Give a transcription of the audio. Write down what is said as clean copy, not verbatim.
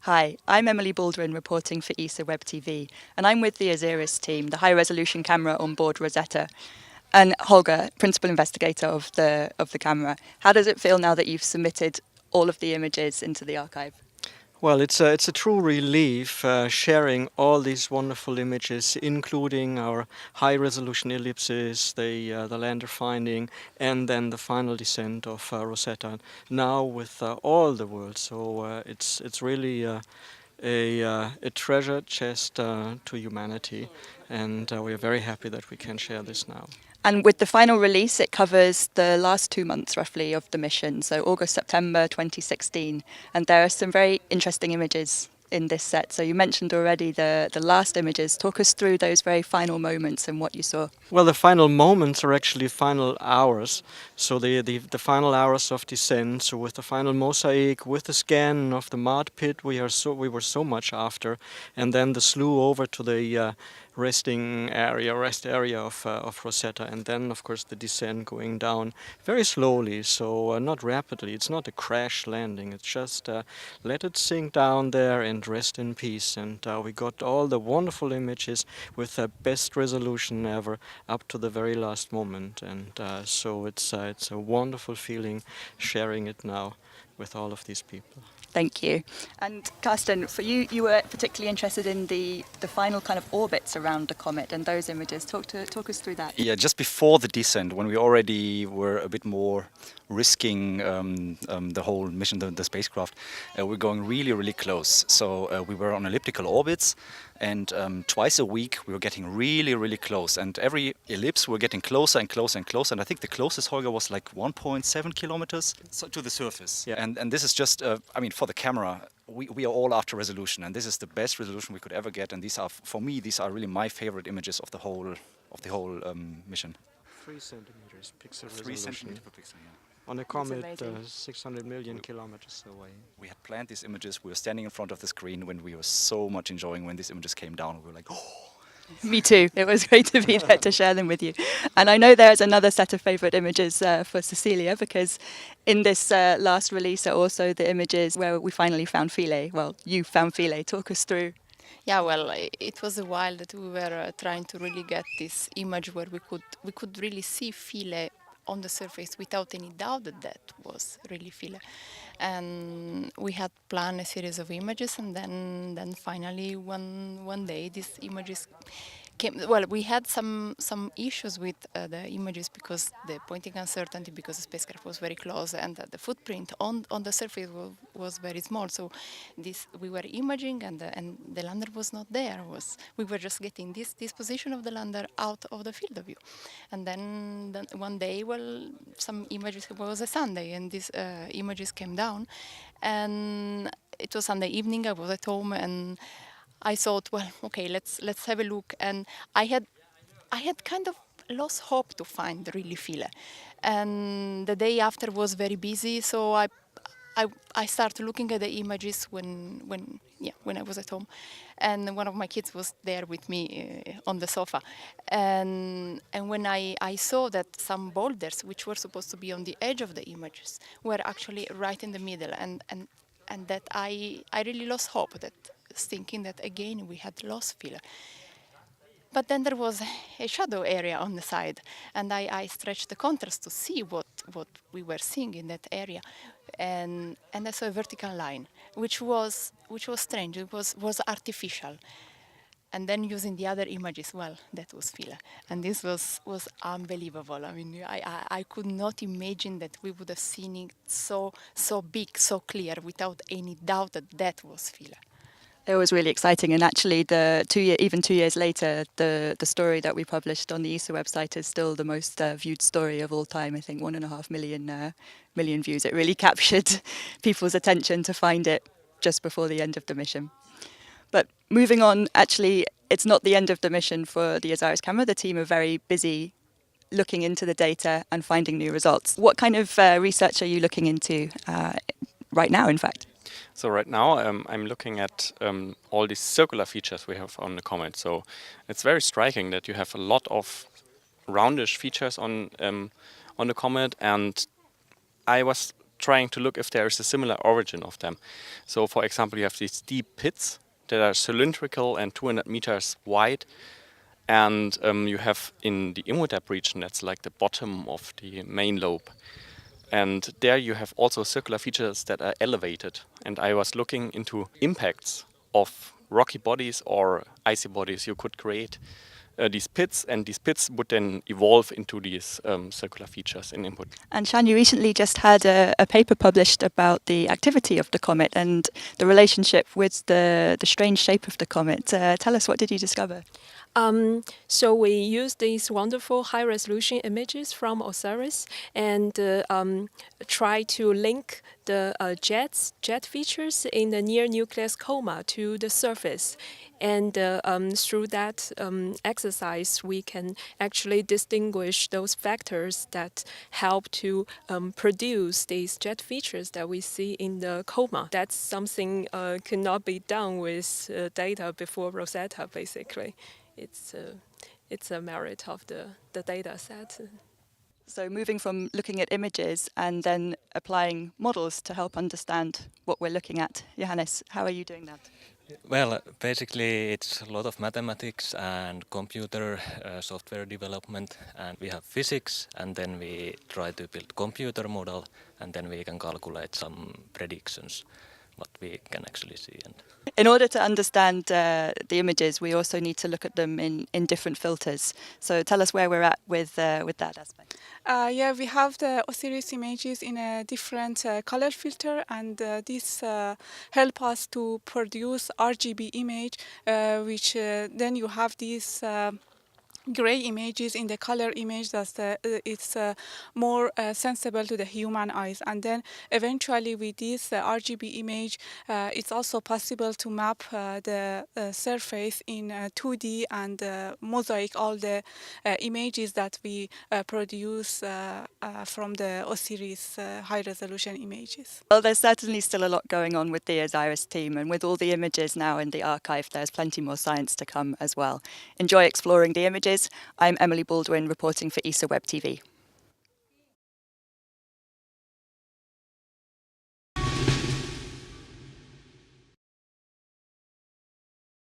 Hi, I'm Emily Baldwin reporting for ESA Web TV, and I'm with the OSIRIS team, the high-resolution camera on board Rosetta. And Holger, principal investigator of the camera. How does it feel now that you've submitted all of the images into the archive? Well, it's a true relief sharing all these wonderful images, including our high-resolution ellipses, the lander finding, and then the final descent of Rosetta. Now with all the world, so it's really a treasure chest to humanity, and we are very happy that we can share this now. And with the final release, it covers the last 2 months, roughly, of the mission, so August, September 2016. And there are some very interesting images in this set. So you mentioned already the last images. Talk us through those very final moments and what you saw. Well, the final moments are actually final hours. So the final hours of descent. So with the final mosaic, with the scan of the mud pit, we were so much after, and then the slew over to the rest area of Rosetta, and then of course the descent going down very slowly, so not rapidly. It's not a crash landing. It's just let it sink down there and rest in peace. And we got all the wonderful images with the best resolution ever up to the very last moment, and so it's a wonderful feeling sharing it now with all of these people. Thank you. And Carsten, for you, you were particularly interested in the final kind of orbits around the comet and those images. Talk us through that. Yeah, just before the descent, when we already were a bit more risking the whole mission, the spacecraft, we're going really, really close. So we were on elliptical orbits, and twice a week we were getting really, really close. And every ellipse we were getting closer and closer and closer. And I think the closest, Holger, was like 1.7 kilometers to the surface. Yeah. And this is just, I mean, for the camera, we are all after resolution, and this is the best resolution we could ever get. And these are, for me, these are really my favorite images of the whole mission. 3 centimeters pixel 3 resolution. centimeters per pixel, yeah. On a comet 600 million million kilometers away. We had planned these images. We were standing in front of the screen when we were so much enjoying when these images came down. We were like, oh. Me too. It was great to be there to share them with you. And I know there's another set of favourite images for Cecilia, because in this last release are also the images where we finally found Philae. Well, you found Philae. Talk us through. Yeah, well, it was a while that we were trying to really get this image where we could really see Philae on the surface without any doubt that was really Philae. And we had planned a series of images, and then finally one day these images came. Well, we had some issues with the images because the pointing uncertainty, because the spacecraft was very close, and the footprint on the surface was very small. So we were imaging, and the lander was not there. We were just getting this position of the lander out of the field of view. And then one day, well, some images, it was a Sunday, and these images came down, and it was Sunday evening. I was at home, and I thought, well, okay, let's have a look. And I had kind of lost hope to find really Philae. And the day after was very busy, so I started looking at the images when I was at home, and one of my kids was there with me on the sofa. And when I saw that some boulders, which were supposed to be on the edge of the images, were actually right in the middle, and that I really lost hope, thinking that again we had lost Philae. But then there was a shadow area on the side, and I stretched the contrast to see what we were seeing in that area, and I saw a vertical line, which was strange. It was artificial. And then using the other images, well, that was Philae, and this was unbelievable. I mean, I could not imagine that we would have seen it so big, so clear, without any doubt that was Philae. It was really exciting, and actually, even 2 years later, the story that we published on the ESA website is still the most viewed story of all time. I think 1.5 million views. It really captured people's attention to find it just before the end of the mission. But moving on, actually, it's not the end of the mission for the OSIRIS camera. The team are very busy looking into the data and finding new results. What kind of research are you looking into right now, in fact? So right now I'm looking at all these circular features we have on the comet. So it's very striking that you have a lot of roundish features on the comet, and I was trying to look if there is a similar origin of them. So, for example, you have these deep pits that are cylindrical and 200 meters wide. And you have in the Imhotep region, that's like the bottom of the main lobe. And there you have also circular features that are elevated. And I was looking into impacts of rocky bodies or icy bodies you could create these pits, and these pits would then evolve into these circular features in input. And Shan, you recently just had a paper published about the activity of the comet and the relationship with the strange shape of the comet. Tell us, what did you discover? So we use these wonderful high-resolution images from OSIRIS and try to link the jet features in the near-nucleus coma to the surface. And through that exercise, we can actually distinguish those factors that help to produce these jet features that we see in the coma. That's something could not be done with data before Rosetta, basically. It's a merit of the data set. So moving from looking at images and then applying models to help understand what we're looking at. Johannes, how are you doing that? Well, basically it's a lot of mathematics and computer software development, and we have physics, and then we try to build computer model, and then we can calculate some predictions what we can actually see. And in order to understand the images, we also need to look at them in different filters. So tell us where we're at with that aspect. Yeah, we have the OSIRIS images in a different color filter, and this help us to produce RGB image, which then you have these gray images in the color image that it's more sensible to the human eyes. And then eventually with this RGB image, it's also possible to map the surface in 2D and mosaic all the images that we produce from the OSIRIS high-resolution images. Well, there's certainly still a lot going on with the OSIRIS team, and with all the images now in the archive, there's plenty more science to come as well. Enjoy exploring the images. I'm Emily Baldwin, reporting for ESA Web TV.